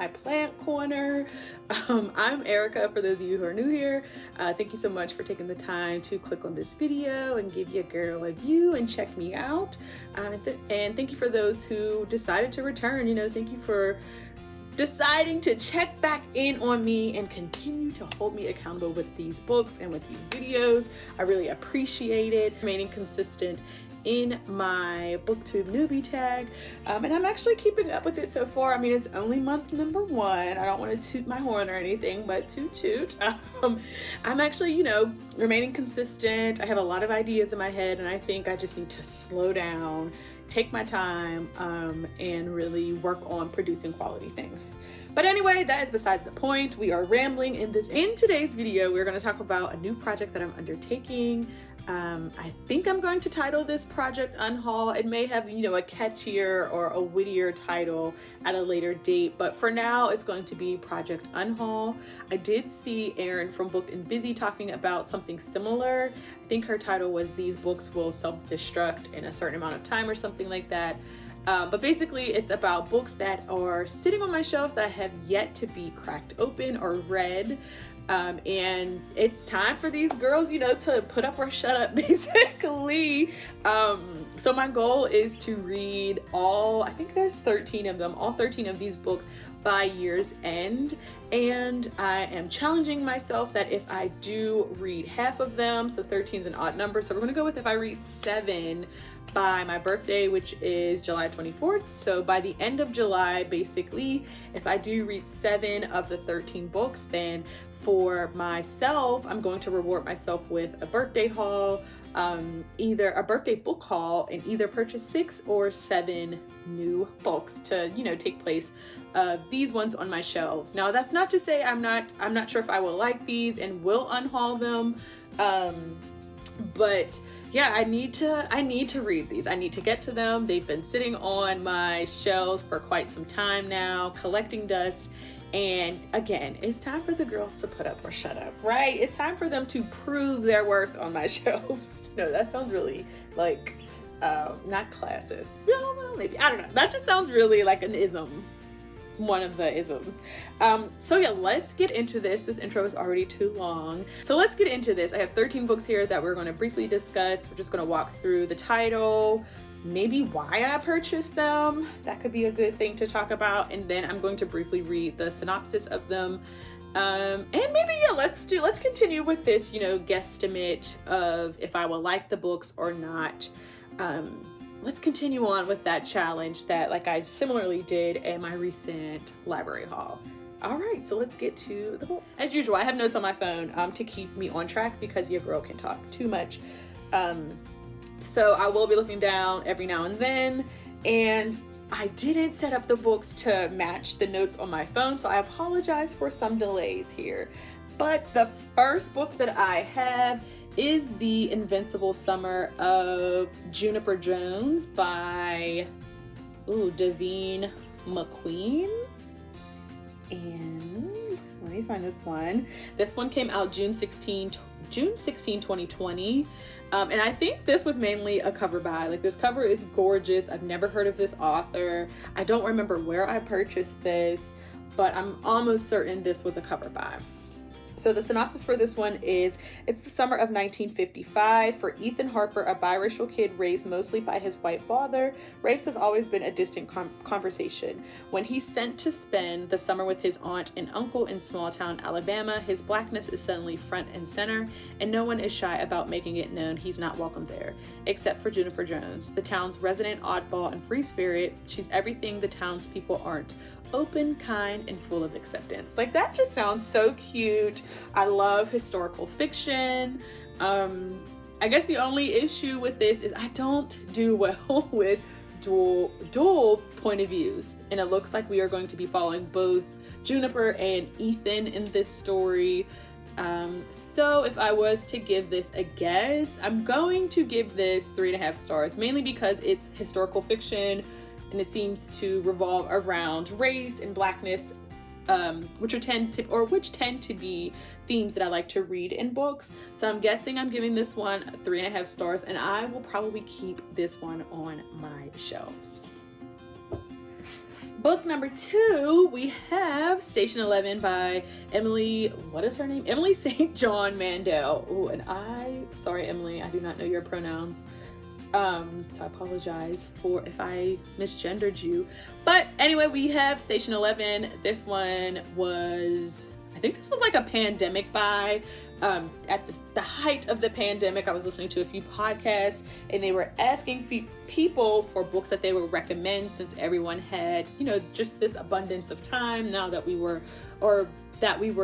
my plant corner. I'm Erica, for those of you who are new here. Thank you so much for taking the time to click on this video and give your girl a view and check me out. And thank you for those who decided to return. You know, thank you for deciding to check back in on me and continue to hold me accountable with these books and with these videos. I really appreciate it. Remaining consistent in my booktube newbie tag, and I'm actually keeping up with it so far. I mean, it's only month number 1. I don't want to toot my horn or anything, but toot. I'm actually, you know, remaining consistent. I have a lot of ideas in my head, and I think I just need to slow down, take my time, and really work on producing quality things. But anyway, that is beside the point. We are rambling in today's video. We're going to talk about a new project that I'm undertaking. I think I'm going to title this project UnHaul. It may have, you know, a catchier or a wittier title at a later date, but for now it's going to be Project UnHaul. I did see Erin from Booked and Busy talking about something similar. I think her title was "These Books Will Self-Destruct in a Certain Amount of Time" or something like that. But basically it's about books that are sitting on my shelves that have yet to be cracked open or read. And it's time for these girls, you know, to put up or shut up, basically. So my goal is to read I think there's 13 of them, all 13 of these books by year's end. And I am challenging myself that if I do read half of them, so 13 is an odd number, so we're gonna go with if I read 7 by my birthday, which is July 24th. So by the end of July, basically, if I do read 7 of the 13 books, then for myself, I'm going to reward myself with a birthday haul, either a birthday book haul, and either purchase 6 or 7 new books to, you know, take place of these ones on my shelves. Now, that's not to say I'm not sure if I will like these and will unhaul them, but yeah, I need to read these. I need to get to them. They've been sitting on my shelves for quite some time now, collecting dust. And again, it's time for the girls to put up or shut up, right? It's time for them to prove their worth on my shelves. No, that sounds really like, not classist. Well, maybe, I don't know. That just sounds really like an ism. One of the isms. So yeah, let's get into this. This intro is already too long. So let's get into this. I have 13 books here that we're going to briefly discuss. We're just going to walk through the title, maybe why I purchased them. That could be a good thing to talk about. And then I'm going to briefly read the synopsis of them. And maybe, yeah, let's continue with this, you know, guesstimate of if I will like the books or not. Let's continue on with that challenge that, like, I similarly did in my recent library haul. All right, so let's get to the books. As usual, I have notes on my phone to keep me on track because your girl can talk too much. So I will be looking down every now and then, and I didn't set up the books to match the notes on my phone, so I apologize for some delays here. But the first book that I have is the Invincible Summer of Juniper Jones by Davine McQueen. And let me find this one. This one came out June 16, 2020. And I think this was mainly a cover buy. Like, this cover is gorgeous. I've never heard of this author. I don't remember where I purchased this, but I'm almost certain this was a cover buy. So the synopsis for this one is, it's the summer of 1955. For Ethan Harper, a biracial kid raised mostly by his white father, race has always been a distant conversation. When he's sent to spend the summer with his aunt and uncle in small town Alabama, his blackness is suddenly front and center, and no one is shy about making it known he's not welcome there, except for Juniper Jones, the town's resident oddball and free spirit. She's everything the townspeople aren't: open, kind, and full of acceptance. Like, that just sounds so cute. I love historical fiction. I guess the only issue with this is I don't do well with dual point of views, and it looks like we are going to be following both Juniper and Ethan in this story. So if I was to give this a guess, I'm going to give this 3.5 stars, mainly because it's historical fiction and it seems to revolve around race and blackness, which tend to be themes that I like to read in books. So I'm guessing I'm giving this one 3.5 stars, and I will probably keep this one on my shelves. book number 2, we have Station 11 by Emily, what is her name? Emily St. John Mandel. Oh, and sorry Emily, I do not know your pronouns. So I apologize for if I misgendered you. But anyway, we have Station 11. This one was, I think this was like a pandemic buy. At the height of the pandemic, I was listening to a few podcasts and they were asking people for books that they would recommend, since everyone had, just this abundance of time now that we were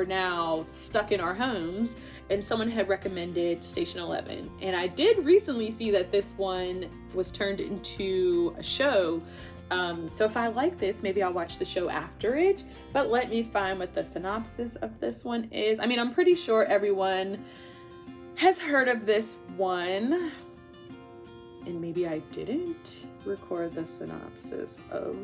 now stuck in our homes. And someone had recommended Station 11. And I did recently see that this one was turned into a show. So if I like this, maybe I'll watch the show after it. But let me find what the synopsis of this one is. I mean, I'm pretty sure everyone has heard of this one. And maybe I didn't record the synopsis of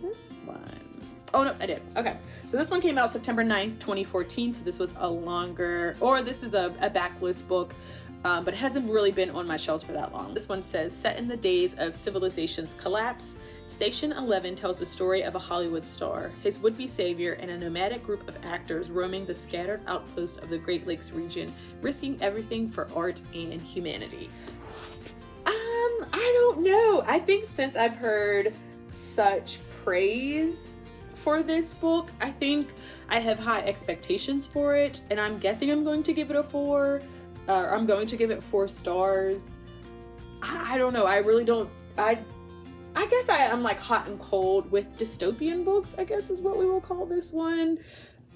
this one. Oh no, I did. Okay. So this one came out September 9th, 2014. So this was this is a backlist book, but it hasn't really been on my shelves for that long. This one says, set in the days of civilization's collapse, Station 11 tells the story of a Hollywood star, his would-be savior, and a nomadic group of actors roaming the scattered outposts of the Great Lakes region, risking everything for art and humanity. I don't know. I think since I've heard such praise for this book, I think I have high expectations for it, and I'm guessing I'm going to give it a 4. I'm going to give it 4 stars. I don't know. I really don't. I guess I'm like hot and cold with dystopian books, I guess is what we will call this one.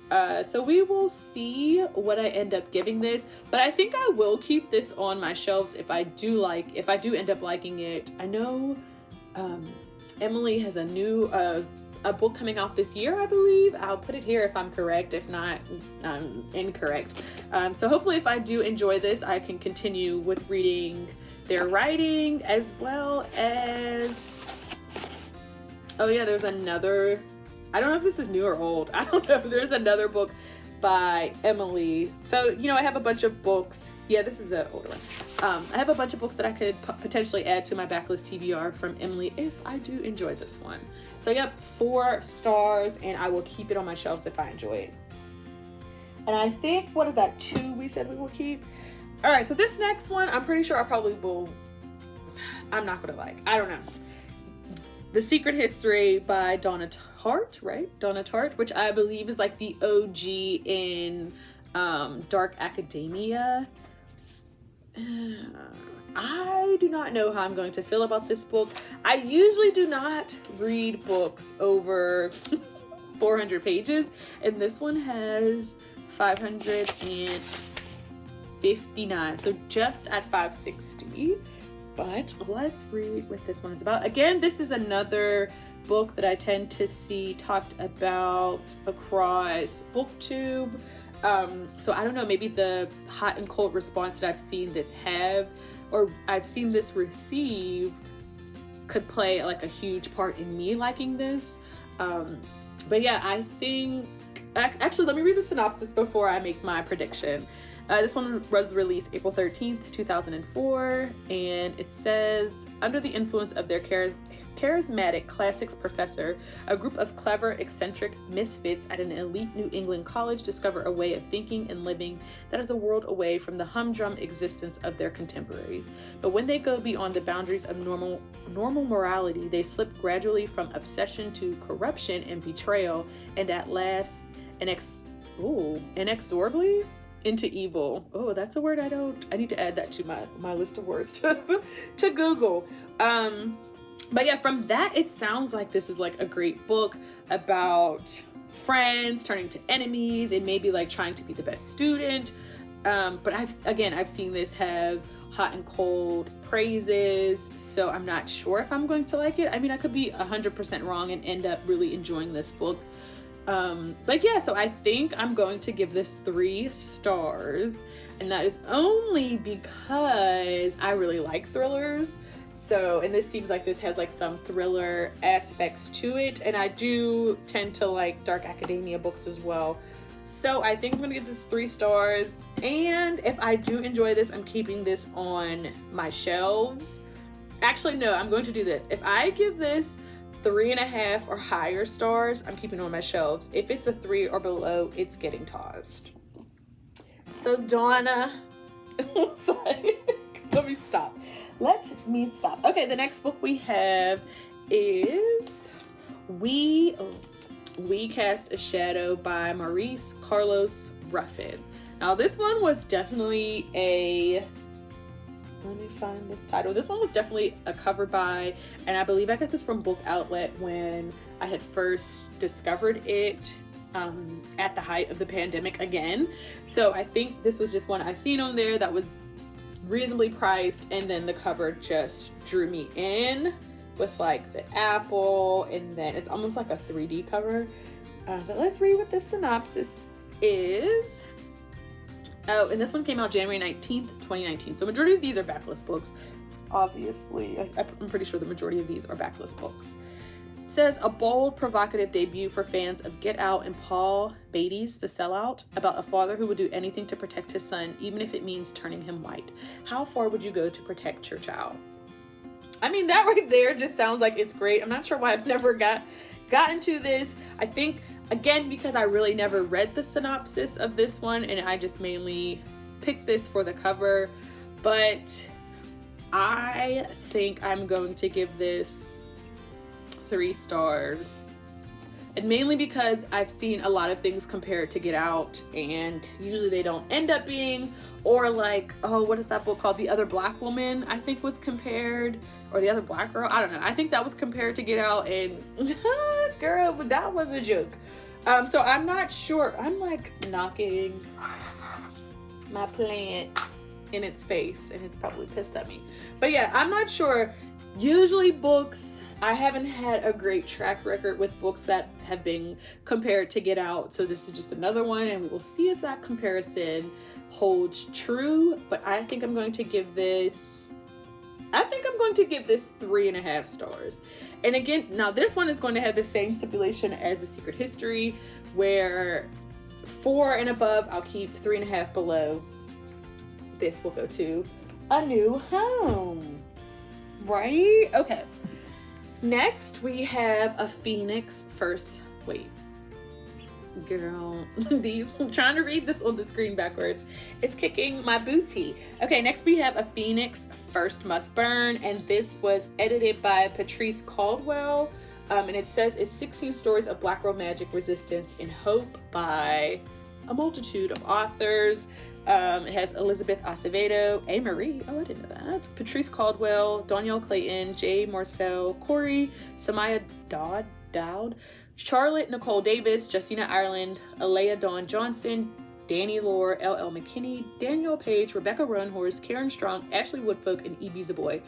So we will see what I end up giving this, but I think I will keep this on my shelves if I do end up liking it. I know Emily has a new a book coming out this year, I believe. I'll put it here if I'm correct. If not, I'm incorrect. So hopefully if I do enjoy this, I can continue with reading their writing, as well as, oh yeah, there's another, I don't know if this is new or old. I don't know. There's another book by Emily. So, I have a bunch of books. Yeah, this is an older one. I have a bunch of books that I could potentially add to my backlist TBR from Emily if I do enjoy this one. So, yep, 4 stars, and I will keep it on my shelves if I enjoy it. And I think, what is that, 2 we said we will keep? All right, so this next one, I'm pretty sure I probably will, I'm not going to like. I don't know. The Secret History by Donna Tartt, right? Donna Tartt, which I believe is like the OG in dark academia. I do not know how I'm going to feel about this book. I usually do not read books over 400 pages, and this one has 559, so just at 560. But let's read what this one is about. Again, this is another book that I tend to see talked about across BookTube. So I don't know, maybe the hot and cold response that I've seen this have, or I've seen this receive, could play like a huge part in me liking this. But yeah, I think, actually, let me read the synopsis before I make my prediction. This one was released April 13th, 2004, and it says, under the influence of their charismatic classics professor, a group of clever, eccentric misfits at an elite New England college discover a way of thinking and living that is a world away from the humdrum existence of their contemporaries. But when they go beyond the boundaries of normal morality, they slip gradually from obsession to corruption and betrayal, and at last, inexorably into evil. Oh, that's a word I need to add that to my list of words to Google. But yeah, from that, it sounds like this is like a great book about friends turning to enemies and maybe like trying to be the best student. But I've seen this have hot and cold praises, so I'm not sure if I'm going to like it. I mean, I could be 100% wrong and end up really enjoying this book. But yeah, so I think I'm going to give this 3 stars, and that is only because I really like thrillers. So, and this seems like this has like some thriller aspects to it, and I do tend to like dark academia books as well. So I think I'm gonna give this 3 stars, and if I do enjoy this, I'm keeping this on my shelves. Actually, no, I'm going to do this. If I give this 3.5 or higher stars, I'm keeping on my shelves. If it's a 3 or below, it's getting tossed. So Donna, sorry, let me stop. Okay, the next book we have is We Cast a Shadow by Maurice Carlos Ruffin. Now this one was definitely let me find this title. This one was definitely a cover by, and I believe I got this from Book Outlet when I had first discovered it at the height of the pandemic again. So I think this was just one I seen on there that was reasonably priced, and then the cover just drew me in with like the apple, and then it's almost like a 3D cover. But let's read what the synopsis is. Oh, and this one came out January 19th, 2019. So majority of these are backlist books, obviously. I'm pretty sure the majority of these are backlist books. It says, a bold, provocative debut for fans of Get Out and Paul Beatty's The Sellout, about a father who would do anything to protect his son, even if it means turning him white. How far would you go to protect your child? I mean, that right there just sounds like it's great. I'm not sure why I've never gotten to this. I think, again, because I really never read the synopsis of this one, and I just mainly picked this for the cover, but I think I'm going to give this 3 stars, and mainly because I've seen a lot of things compared to Get Out, and usually they don't end up being, or like, oh, what is that book called? The Other Black Woman, I think, was compared, or The Other Black Girl, I don't know. I think that was compared to Get Out, and girl, but that was a joke. So I'm not sure. I'm like knocking my plant in its face, and it's probably pissed at me. But yeah, I'm not sure. Usually books, I haven't had a great track record with books that have been compared to Get Out. So this is just another one, and we will see if that comparison holds true. But I think I'm going to give this 3.5 stars. And again, now this one is going to have the same stipulation as The Secret History, where 4 and above, I'll keep, 3.5 below. This will go to A New Home. Right? Okay. Next, we have A Phoenix First. Wait. Girl, I'm trying to read this on the screen backwards. It's kicking my booty. Okay, next we have A Phoenix First Must Burn, and this was edited by Patrice Caldwell. And it says it's 16 stories of Black girl magic, resistance, and hope by a multitude of authors. It has Elizabeth Acevedo, A. Marie, oh, I didn't know that, Patrice Caldwell, Danielle Clayton, Jay Marcel, Corey, Samaya Dowd, Charlotte Nicole Davis, Justina Ireland, Alea Dawn Johnson, Danny Lore, L.L. McKinney, Danielle Page, Rebecca Roanhorse, Karen Strong, Ashley Woodfolk, and E.B. Zaboy.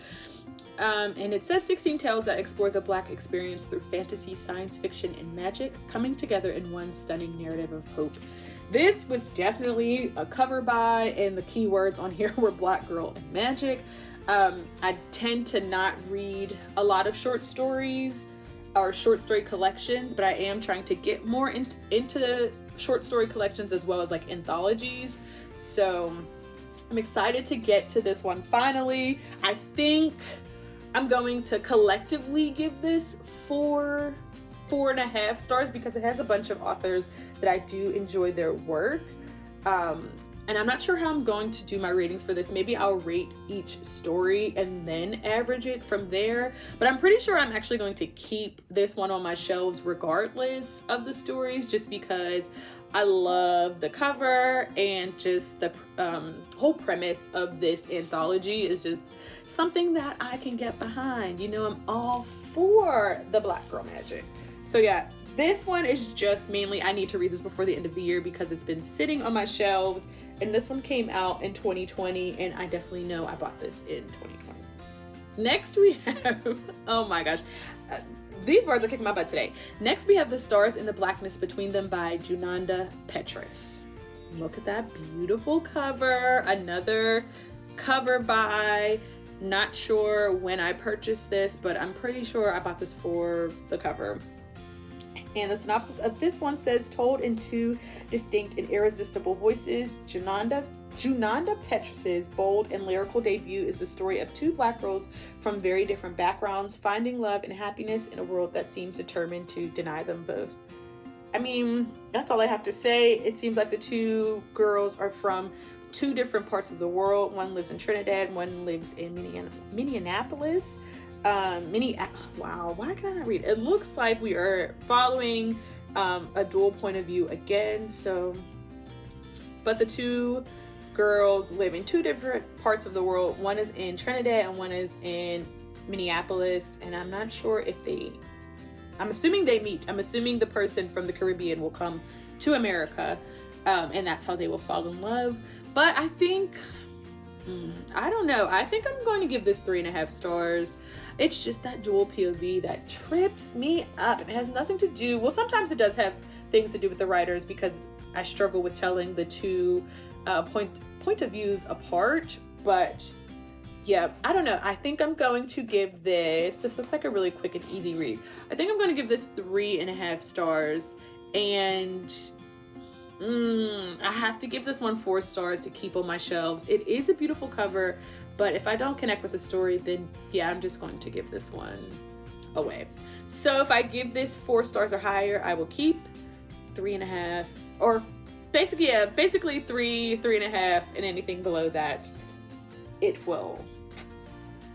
And it says 16 tales that explore the Black experience through fantasy, science fiction, and magic, coming together in one stunning narrative of hope. This was definitely a cover by, and the keywords on here were Black girl and magic. I tend to not read a lot of short stories or short story collections, but I am trying to get more into short story collections as well as like anthologies. So I'm excited to get to this one finally. I think I'm going to collectively give this 4.5 stars because it has a bunch of authors that I do enjoy their work. And I'm not sure how I'm going to do my ratings for this. Maybe I'll rate each story and then average it from there. But I'm pretty sure I'm actually going to keep this one on my shelves regardless of the stories, just because I love the cover and just the whole premise of this anthology is just something that I can get behind. You know, I'm all for the Black girl magic. So yeah, this one is just mainly, I need to read this before the end of the year because it's been sitting on my shelves, and this one came out in 2020, and I definitely know I bought this in 2020. Next we have, oh my gosh, these words are kicking my butt today. Next we have The Stars and the Blackness Between Them by Junanda Petrus. Look at that beautiful cover. Another cover by, not sure when I purchased this, but I'm pretty sure I bought this for the cover. And the synopsis of this one says, told in 2 distinct and irresistible voices, Junanda's Junanda Petrus's bold and lyrical debut is the story of two Black girls from very different backgrounds finding love and happiness in a world that seems determined to deny them both. I mean, that's all I have to say. It seems like the two girls are from two different parts of the world. One lives in Trinidad, one lives in Minneapolis. Wow, why can't I read? It looks like we are following a dual point of view again. So, but the two girls live in two different parts of the world. One is in Trinidad and one is in Minneapolis, and I'm not sure if I'm assuming they meet. I'm assuming the person from the Caribbean will come to America, and that's how they will fall in love. But I think, I don't know. I think I'm going to give this 3.5 stars. It's just that dual POV that trips me up. It has nothing to do, well, sometimes it does have things to do with the writers, because I struggle with telling the two point of views apart. But yeah, I don't know. I think I'm going to give this looks like a really quick and easy read. I think I'm going to give this 3.5 stars, and I have to give this one 4 stars to keep on my shelves. It is a beautiful cover, but if I don't connect with the story, then yeah, I'm just going to give this one away. So if I give this 4 stars or higher, I will keep 3.5, or basically 3.5, and anything below that, it will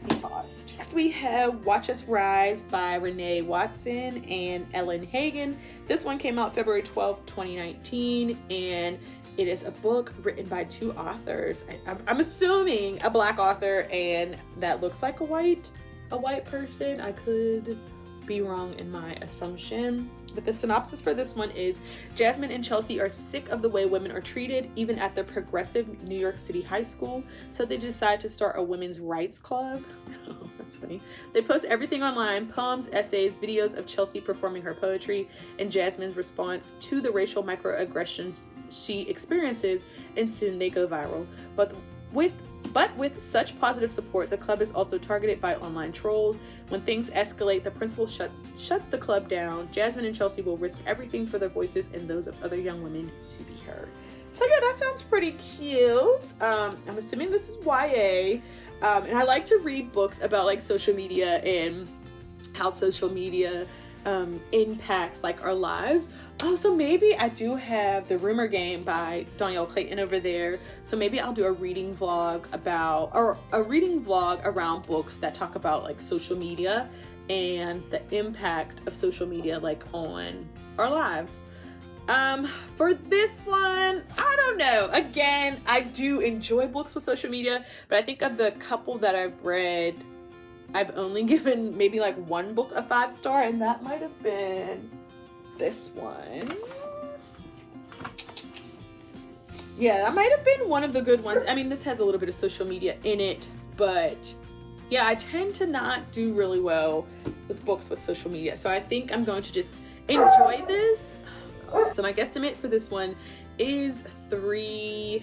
be paused. Next we have Watch Us Rise by Renee Watson and Ellen Hagen. This one came out February 12th, 2019, and it is a book written by 2 authors. I'm assuming a Black author, and that looks like a white person. I could be wrong in my assumption. But the synopsis for this one is: Jasmine and Chelsea are sick of the way women are treated, even at their progressive New York City high school, so they decide to start a women's rights club. Oh, that's funny. They post everything online: poems, essays, videos of Chelsea performing her poetry, and Jasmine's response to the racial microaggressions she experiences, and soon they go viral. But with such positive support, the club is also targeted by online trolls. When things escalate, the principal shuts the club down. Jasmine and Chelsea will risk everything for their voices and those of other young women to be heard. So yeah, that sounds pretty cute. I'm assuming this is YA. And I like to read books about like social media and how social media impacts like our lives. Oh, so maybe I do have The Rumor Game by Danielle Clayton over there. So maybe I'll do a reading vlog around books that talk about like social media and the impact of social media like on our lives. For this one, I don't know. Again, I do enjoy books with social media, but I think of the couple that I've read, I've only given maybe like one book a 5-star, and that might have been this one. Yeah, that might have been one of the good ones. I mean, this has a little bit of social media in it, but yeah, I tend to not do really well with books with social media. So I think I'm going to just enjoy this. So my guesstimate for this one is 3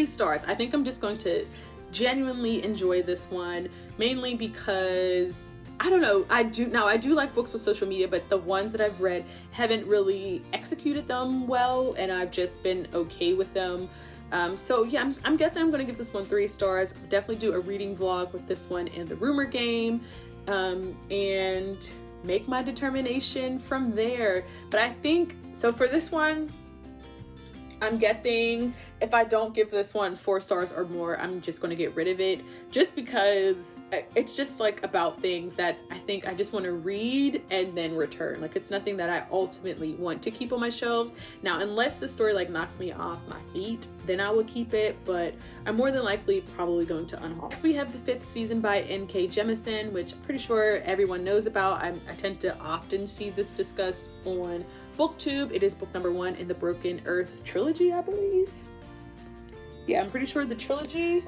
stars. I think I'm just going to genuinely enjoy this one, mainly because I don't know, I do like books with social media, but the ones that I've read haven't really executed them well, and I've just been okay with them. So yeah, I'm guessing I'm gonna give this one 3 stars. Definitely do a reading vlog with this one and The Rumor Game, and make my determination from there. But I think, so for this one, I'm guessing if I don't give this one 4 stars or more, I'm just going to get rid of it, just because it's just like about things that I think I just want to read and then return. Like, it's nothing that I ultimately want to keep on my shelves. Now, unless the story like knocks me off my feet, then I will keep it, but I'm more than likely probably going to unhaul. Next, we have the 5th season by N.K. Jemisin, which I'm pretty sure everyone knows about. I tend to often see this discussed on BookTube. It is book number 1 in the Broken Earth trilogy, I believe. Yeah, I'm pretty sure the trilogy,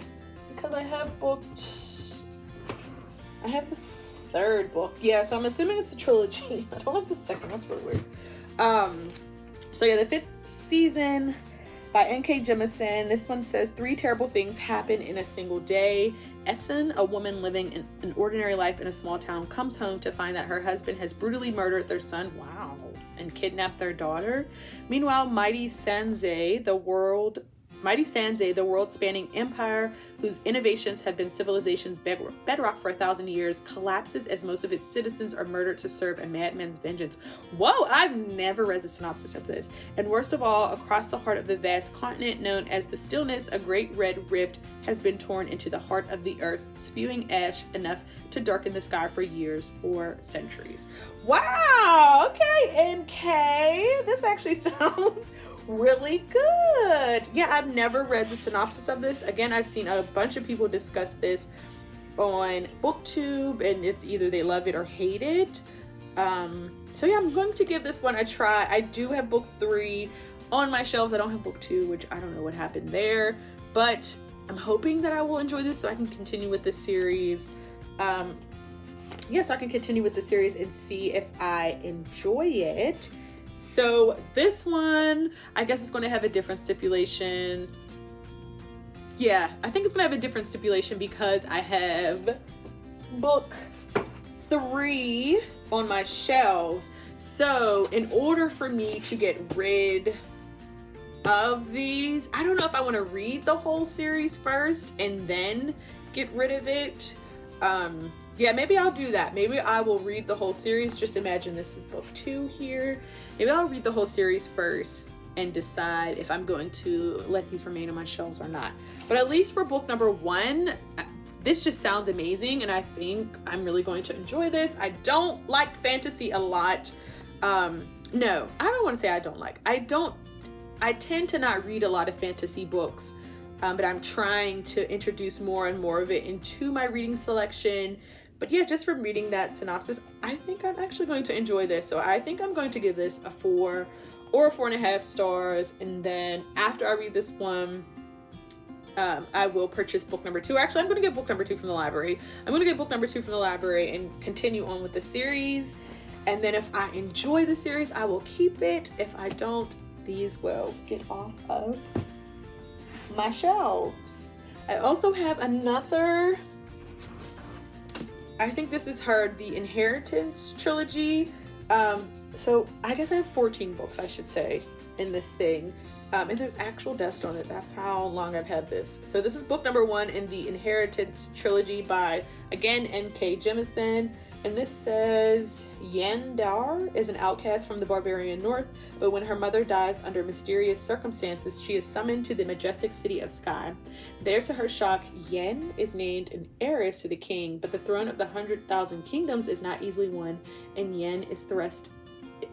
because I have the 3rd book. Yeah, so I'm assuming it's a trilogy. I don't have the 2nd. That's really weird. So yeah, the 5th season by N.K. Jemisin. This one says 3 terrible things happen in a single day. Essen, a woman living an ordinary life in a small town, comes home to find that her husband has brutally murdered their son. Wow. And kidnapped their daughter. Meanwhile, Mighty Sanzay, the world Mighty Sanzay, the world-spanning empire whose innovations have been civilization's bedrock for 1,000 years, collapses as most of its citizens are murdered to serve a madman's vengeance. Whoa, I've never read the synopsis of this. And worst of all, across the heart of the vast continent known as the Stillness, a great red rift has been torn into the heart of the earth, spewing ash enough to darken the sky for years or centuries. Wow, okay, MK, this actually sounds really good. Yeah, I've never read the synopsis of this. Again, I've seen a bunch of people discuss this on BookTube, and it's either they love it or hate it. So yeah, I'm going to give this one a try. I do have book 3 on my shelves. I don't have book 2, which I don't know what happened there, but I'm hoping that I will enjoy this so I can continue with the series. Yeah, so I can continue with the series and see if I enjoy it. So this one, I guess it's going to have a different stipulation. Yeah, I think it's going to have a different stipulation because I have book 3 on my shelves. So in order for me to get rid of these, I don't know if I want to read the whole series first and then get rid of it. Yeah, maybe I'll do that. Maybe I will read the whole series. Just imagine this is book 2 here. Maybe I'll read the whole series first and decide if I'm going to let these remain on my shelves or not. But at least for book number 1, this just sounds amazing, and I think I'm really going to enjoy this. I don't like fantasy a lot. No, I don't want to say I don't like. I tend to not read a lot of fantasy books, but I'm trying to introduce more and more of it into my reading selection. But yeah, just from reading that synopsis, I think I'm actually going to enjoy this. So I think I'm going to give this a 4 or 4.5 stars. And then after I read this one, I will purchase book number 2. Actually, I'm going to get book number 2 from the library. I'm going to get book number 2 from the library and continue on with the series. And then if I enjoy the series, I will keep it. If I don't, these will get off of my shelves. I also have another, I think this is the Inheritance trilogy. So I guess I have 14 books, I should say, in this thing. And there's actual dust on it. That's how long I've had this. So this is book number 1 in the Inheritance trilogy by, again, N.K. Jemisin. And this says, Yandar is an outcast from the barbarian north, but when her mother dies under mysterious circumstances, she is summoned to the majestic city of Sky. There, to her shock, Yen is named an heiress to the king, but the throne of the 100,000 kingdoms is not easily won, and Yen is thrust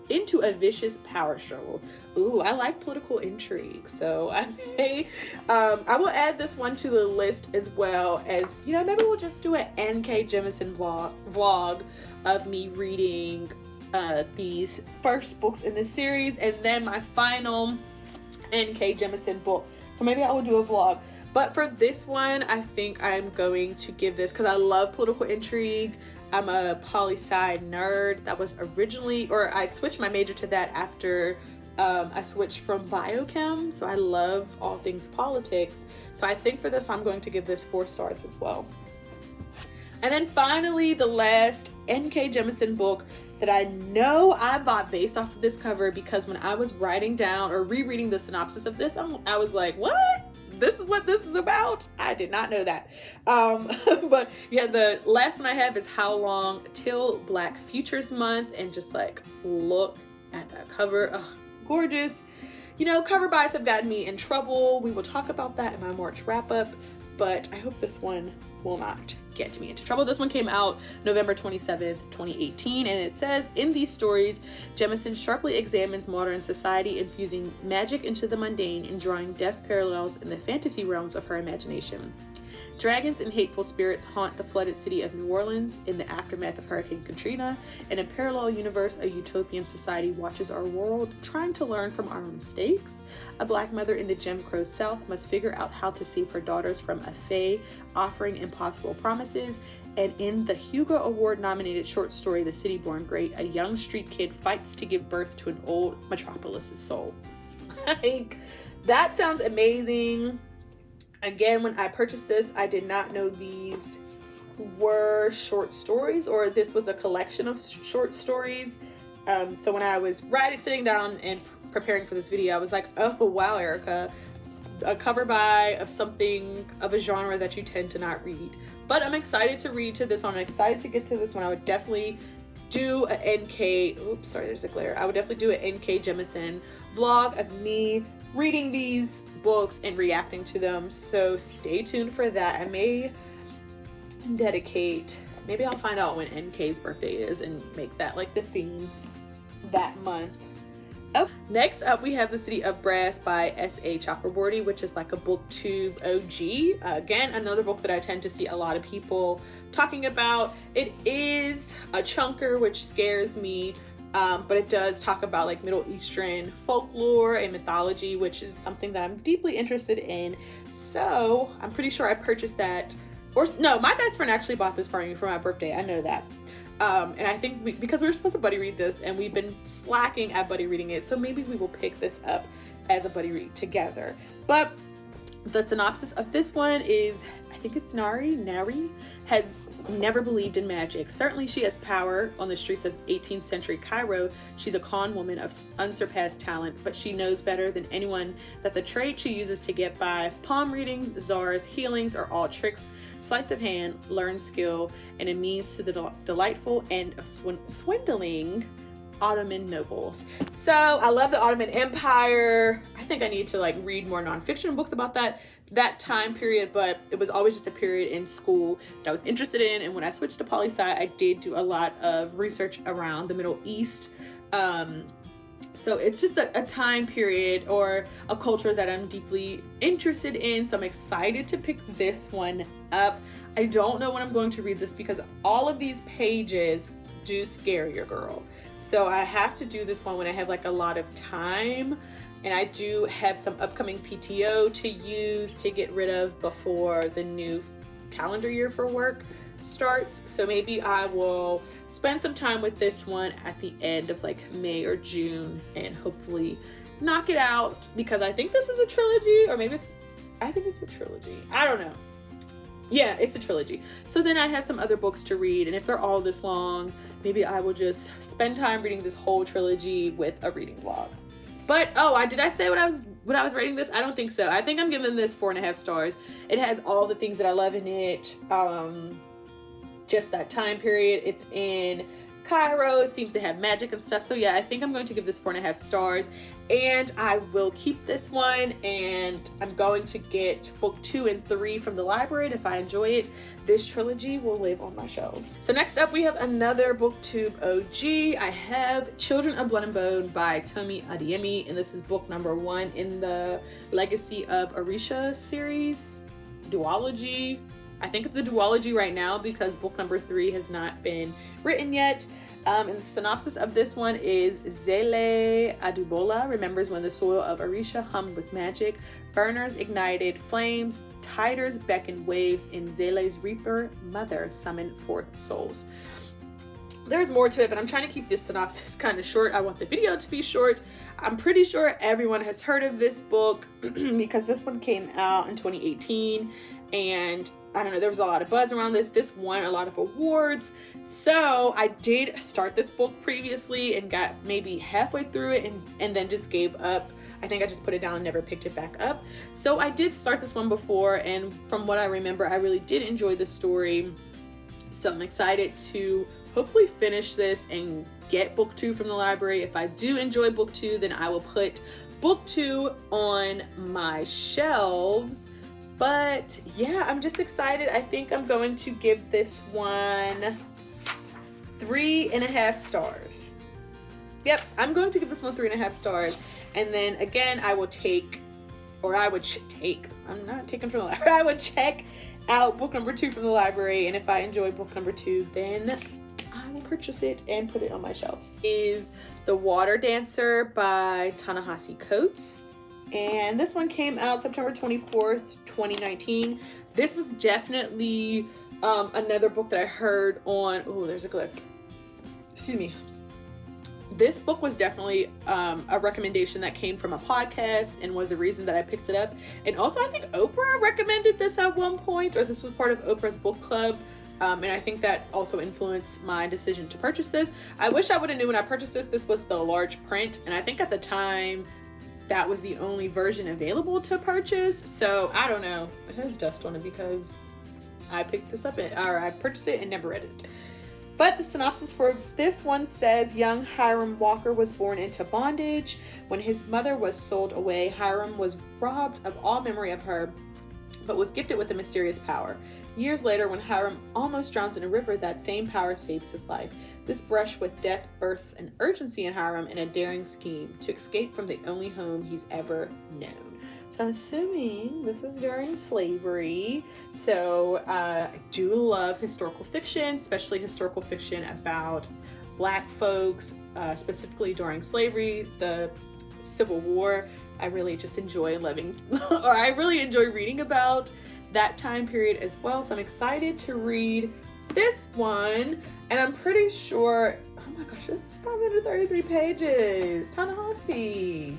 into a vicious power struggle. Ooh, I like political intrigue, so I will add this one to the list, as well as, you know, maybe we'll just do an N.K. Jemisin vlog of me reading these first books in this series, and then my final N.K. Jemisin book. So maybe I will do a vlog. But for this one, I think I'm going to give this, because I love political intrigue. I'm a poli-sci nerd. That was originally, or I switched my major to that after I switched from biochem. So I love all things politics. So I think for this, I'm going to give this 4 stars as well. And then finally, the last N.K. Jemisin book that I know I bought based off of this cover, because when I was writing down or rereading the synopsis of this, I was like, what? This is what this is about? I did not know that. But yeah, the last one I have is How Long Till Black Futures Month, and just like, look at that cover. Ugh, gorgeous. You know, cover buys have gotten me in trouble. We will talk about that in my March wrap up, but I hope this one will not get me into trouble. This one came out November 27th, 2018, and it says, in these stories, Jemisin sharply examines modern society, infusing magic into the mundane and drawing deft parallels in the fantasy realms of her imagination. Dragons and hateful spirits haunt the flooded city of New Orleans in the aftermath of Hurricane Katrina. In a parallel universe, a utopian society watches our world, trying to learn from our mistakes. A black mother in the Jim Crow South must figure out how to save her daughters from a fae offering impossible promises. And in the Hugo Award-nominated short story, The City Born Great, a young street kid fights to give birth to an old metropolis's soul. Like, that sounds amazing. Again, when I purchased this, I did not know these were short stories, or this was a collection of short stories. So when I was sitting down and preparing for this video, I was like, oh wow, Erica, a cover by of something of a genre that you tend to not read. But I'm excited to read to this one. I'm excited to get to this one. I would definitely do an NK, oops, sorry, there's a glare. I would definitely do an NK Jemisin vlog of me reading these books and reacting to them. So stay tuned for that. I may dedicate, maybe I'll find out when NK's birthday is and make that like the theme that month. Oh, next up we have The City of Brass by S.A. Chakraborty, which is like a booktube OG. Again, another book that I tend to see a lot of people talking about. It is a chunker, which scares me, but it does talk about like Middle Eastern folklore and mythology, which is something that I'm deeply interested in. So I'm pretty sure I purchased that, or no, my best friend actually bought this for me for my birthday. I know that. And I think because we were supposed to buddy read this and we've been slacking at buddy reading it, so maybe we will pick this up as a buddy read together. But the synopsis of this one is, I think it's Nari has never believed in magic. Certainly she has power on the streets of 18th century Cairo. She's a con woman of unsurpassed talent, but she knows better than anyone that the trade she uses to get by, palm readings, czars, healings, are all tricks, sleights of hand, learned skill, and a means to the delightful end of swindling Ottoman nobles. So I love the Ottoman Empire. I think I need to like read more nonfiction books about that time period, but it was always just a period in school that I was interested in. And when I switched to poli-sci, I did do a lot of research around the Middle East. So it's just a time period or a culture that I'm deeply interested in. So I'm excited to pick this one up. I don't know when I'm going to read this because all of these pages do scare your girl. So I have to do this one when I have like a lot of time, and I do have some upcoming PTO to use to get rid of before the new calendar year for work starts. So maybe I will spend some time with this one at the end of like May or June and hopefully knock it out, because I think this is a trilogy, or maybe I think it's a trilogy. I don't know. Yeah, it's a trilogy. So then I have some other books to read, and if they're all this long, maybe I will just spend time reading this whole trilogy with a reading vlog. But did I say when I was rating this? I don't think so. I think I'm giving this 4.5 stars. It has all the things that I love in it. Just that time period. It's in Cairo. It seems to have magic and stuff. So yeah, I think I'm going to give this 4.5 stars, and I will keep this one, and I'm going to get book 2 and 3 from the library. And if I enjoy it, this trilogy will live on my shelves. So next up we have another booktube OG. I have Children of Blood and Bone by Tomi Adeyemi, and this is book number 1 in the Legacy of Orisha series duology. I think it's a duology right now because book number 3 has not been written yet. And the synopsis of this one is Zele Adubola remembers when the soil of Orisha hummed with magic. Burners ignited flames, tiders beckoned waves, and Zele's Reaper mother summoned forth souls. There's more to it, but I'm trying to keep this synopsis kind of short. I want the video to be short. I'm pretty sure everyone has heard of this book because this one came out in 2018, and I don't know, there was a lot of buzz around this. This won a lot of awards. So I did start this book previously and got maybe halfway through it and then just gave up. I think I just put it down and never picked it back up. So I did start this one before, and from what I remember, I really did enjoy the story. So I'm excited to hopefully finish this and get book 2 from the library. If I do enjoy book 2, then I will put book 2 on my shelves. But yeah, I'm just excited. I think I'm going to give this one 3.5 stars. Yep, I'm going to give this one 3.5 stars. And then again, I would check out book number 2 from the library. And if I enjoy book number 2, then I will purchase it and put it on my shelves. Is The Water Dancer by Ta-Nehisi Coates. And this one came out September 24th, 2019. This was definitely another book that I heard on, oh, there's a clip. Excuse me. This book was definitely a recommendation that came from a podcast and was the reason that I picked it up. And also I think Oprah recommended this at one point, or this was part of Oprah's book club. And I think that also influenced my decision to purchase this. I wish I would have knew when I purchased this was the large print. And I think at the time, that was the only version available to purchase. So I don't know. It has dust on it because I picked this up or I purchased it and never read it. But the synopsis for this one says, young Hiram Walker was born into bondage. When his mother was sold away, Hiram was robbed of all memory of her, but was gifted with a mysterious power. Years later, when Hiram almost drowns in a river, that same power saves his life. This brush with death births an urgency in Hiram and a daring scheme to escape from the only home he's ever known. So I'm assuming this is during slavery. So I do love historical fiction, especially historical fiction about Black folks, specifically during slavery, the Civil War. I really just enjoy I really enjoy reading about that time period as well. So I'm excited to read this one. And I'm pretty sure, oh my gosh, this is 533 pages. Ta-Nehisi.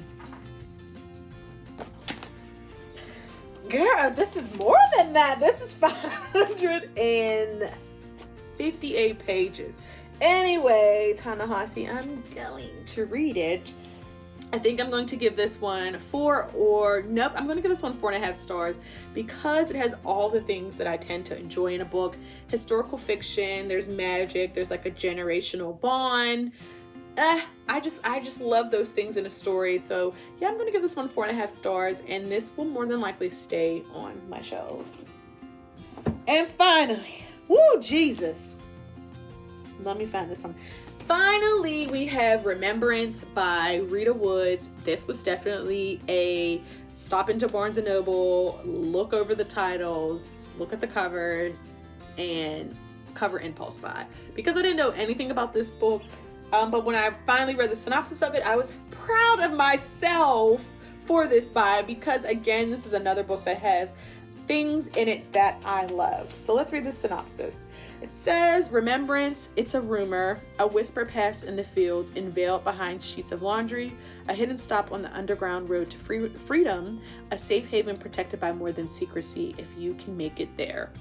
Girl, this is more than that. This is 558 pages. Anyway, Ta-Nehisi, I'm going to read it. I think I'm going to give this one I'm going to give this one 4.5 stars because it has all the things that I tend to enjoy in a book. Historical fiction, there's magic, there's like a generational bond. I just love those things in a story. So yeah, I'm going to give this one 4.5 stars, and this will more than likely stay on my shelves. And finally, woo, Jesus. Let me find this one. Finally, we have Remembrance by Rita Woods. This was definitely a stop into Barnes & Noble, look over the titles, look at the covers, and cover impulse buy. Because I didn't know anything about this book, but when I finally read the synopsis of it, I was proud of myself for this buy because, again, this is another book that has things in it that I love. So let's read the synopsis. It says, Remembrance, it's a rumor, a whisper passed in the fields and veiled behind sheets of laundry, a hidden stop on the underground road to freedom, a safe haven protected by more than secrecy if you can make it there.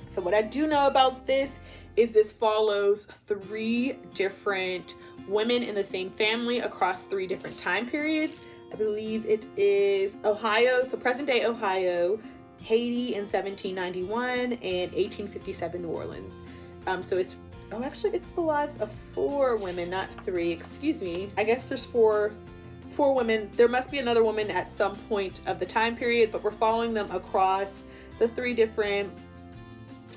So what I do know about this is this follows 3 different women in the same family across 3 different time periods. I believe it is Ohio, so present day Ohio, Haiti in 1791, and 1857 New Orleans. So it's the lives of 4 women, not 3. Excuse me. I guess there's 4 women. There must be another woman at some point of the time period, but we're following them across the 3 different.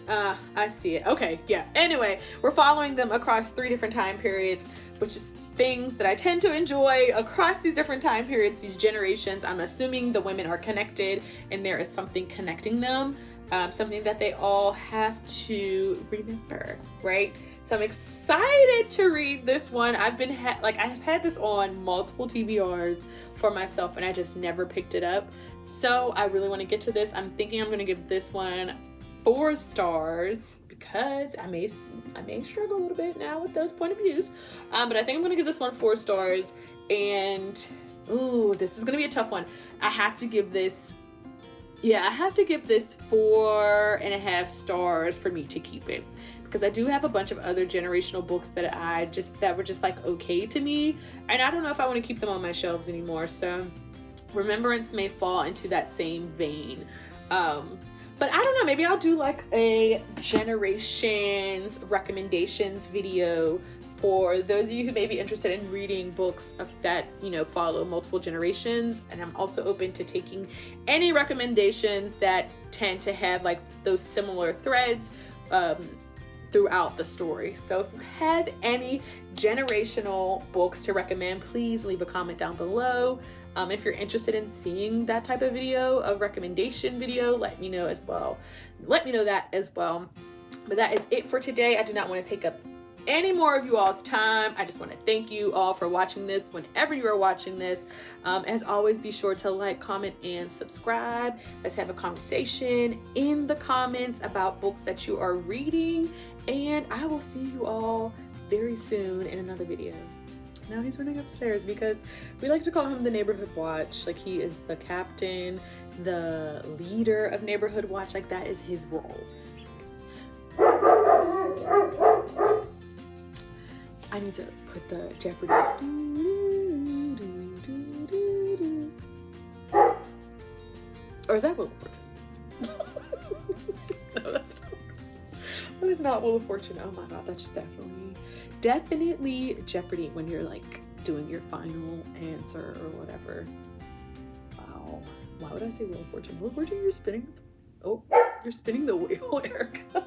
I see it. Okay, yeah. Anyway, we're following them across 3 different time periods, which is things that I tend to enjoy across these different time periods, these generations. I'm assuming the women are connected and there is something connecting them, something that they all have to remember, right? So I'm excited to read this one. I've had this on multiple TBRs for myself and I just never picked it up. So I really want to get to this. I'm thinking I'm going to give this one 4 stars because I may struggle a little bit now with those point of views, but I think I'm gonna give this one 4 stars. And this is gonna be a tough one. I have to give this 4.5 stars for me to keep it, because I do have a bunch of other generational books that were just like okay to me, and I don't know if I want to keep them on my shelves anymore. So Remembrance may fall into that same vein. But I don't know, maybe I'll do like a generations recommendations video for those of you who may be interested in reading books that, follow multiple generations. And I'm also open to taking any recommendations that tend to have like those similar threads throughout the story. So if you have any generational books to recommend, please leave a comment down below. If you're interested in seeing that type of video, a recommendation video, let me know as well. Let me know that as well. But that is it for today. I do not want to take up any more of you all's time. I just want to thank you all for watching this whenever you are watching this. As always, be sure to like, comment, and subscribe. Let's have a conversation in the comments about books that you are reading. And I will see you all very soon in another video. Now he's running upstairs because we like to call him the Neighborhood Watch. Like, he is the captain, the leader of Neighborhood Watch. Like, that is his role. I need to put the Jeopardy. Or is that Wheel of Fortune? No, that's not Wheel of Fortune. Oh my god, that's definitely Jeopardy when you're like doing your final answer or whatever. Wow. Why would I say Wheel of Fortune? Wheel of Fortune, you're spinning. Oh, you're spinning the wheel, Erica.